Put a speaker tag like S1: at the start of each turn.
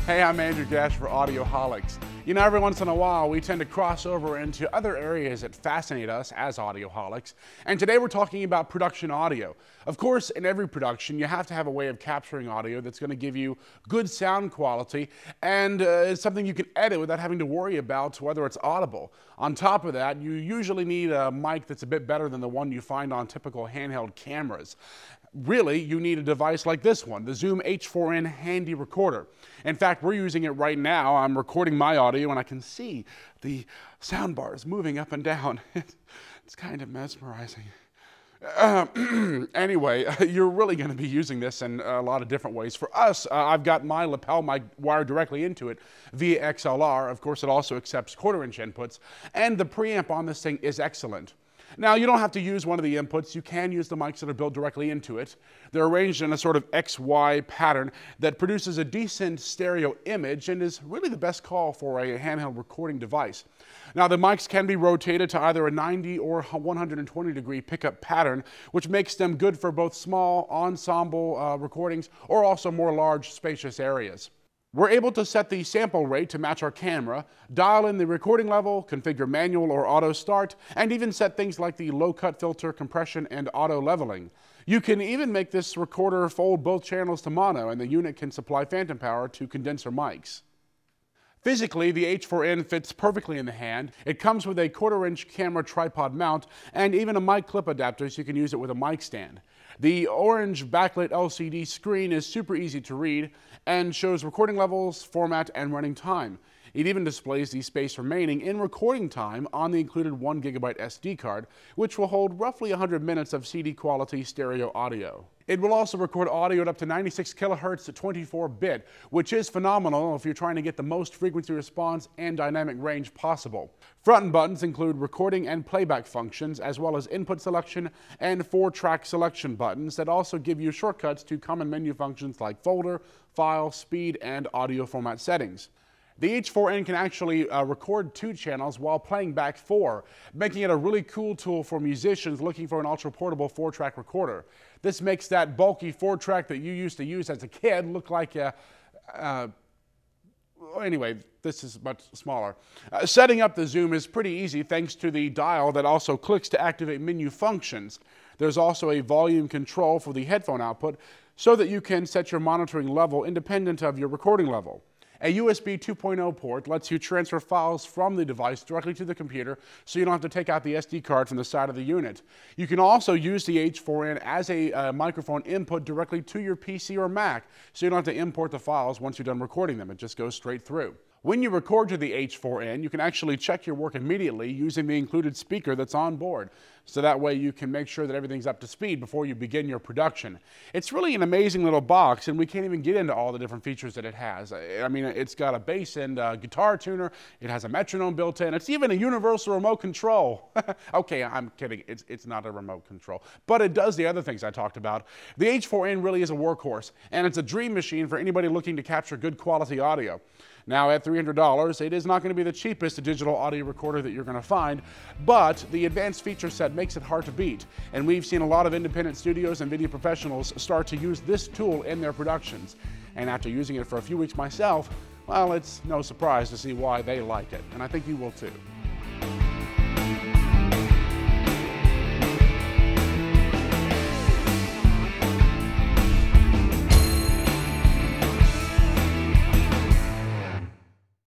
S1: Hey, I'm Andrew Gash for Audioholics. You know, every once in a while we tend to cross over into other areas that fascinate us as audioholics, and today we're talking about production audio. Of course, in every production you have to have a way of capturing audio that's going to give you good sound quality, and it's something you can edit without having to worry about whether it's audible. On top of that, you usually need a mic that's a bit better than the one you find on typical handheld cameras. Really, you need a device like this one, the Zoom H4n Handy Recorder. In fact, we're using it right now. I'm recording my audio and I can see the sound bars moving up and down. It's kind of mesmerizing. Anyway, you're really going to be using this in a lot of different ways. For us, I've got my lapel mic wired directly into it via XLR. Of course, it also accepts quarter-inch inputs, and the preamp on this thing is excellent. Now, you don't have to use one of the inputs. You can use the mics that are built directly into it. They're arranged in a sort of XY pattern that produces a decent stereo image and is really the best call for a handheld recording device. Now, the mics can be rotated to either a 90 or 120 degree pickup pattern, which makes them good for both small ensemble recordings or also more large, spacious areas. We're able to set the sample rate to match our camera, dial in the recording level, configure manual or auto start, and even set things like the low cut filter, compression, and auto leveling. You can even make this recorder fold both channels to mono, and the unit can supply phantom power to condenser mics. Physically, the H4n fits perfectly in the hand. It comes with a quarter-inch camera tripod mount and even a mic clip adapter so you can use it with a mic stand. The orange backlit LCD screen is super easy to read and shows recording levels, format, and running time. It even displays the space remaining in recording time on the included 1 GB SD card, which will hold roughly 100 minutes of CD quality stereo audio. It will also record audio at up to 96 kilohertz to 24-bit, which is phenomenal if you're trying to get the most frequency response and dynamic range possible. Front buttons include recording and playback functions, as well as input selection and 4-track selection buttons that also give you shortcuts to common menu functions like folder, file, speed, and audio format settings. The H4n can actually record 2 channels while playing back 4, making it a really cool tool for musicians looking for an ultra-portable 4-track recorder. This makes that bulky 4-track that you used to use as a kid look like a... Anyway, this is much smaller. Setting up the Zoom is pretty easy thanks to the dial that also clicks to activate menu functions. There's also a volume control for the headphone output so that you can set your monitoring level independent of your recording level. A USB 2.0 port lets you transfer files from the device directly to the computer so you don't have to take out the SD card from the side of the unit. You can also use the H4n as a microphone input directly to your PC or Mac so you don't have to import the files once you're done recording them. It just goes straight through. When you record to the H4n, you can actually check your work immediately using the included speaker that's on board. So that way you can make sure that everything's up to speed before you begin your production. It's really an amazing little box, and we can't even get into all the different features that it has. I mean, it's got a bass and guitar tuner, it has a metronome built in, it's even a universal remote control. Okay, I'm kidding, it's not a remote control, but it does the other things I talked about. The H4n really is a workhorse, and it's a dream machine for anybody looking to capture good quality audio. Now, at $300, it is not going to be the cheapest digital audio recorder that you're going to find, but the advanced feature set makes it hard to beat. And we've seen a lot of independent studios and video professionals start to use this tool in their productions. And after using it for a few weeks myself, well, it's no surprise to see why they like it. And I think you will too.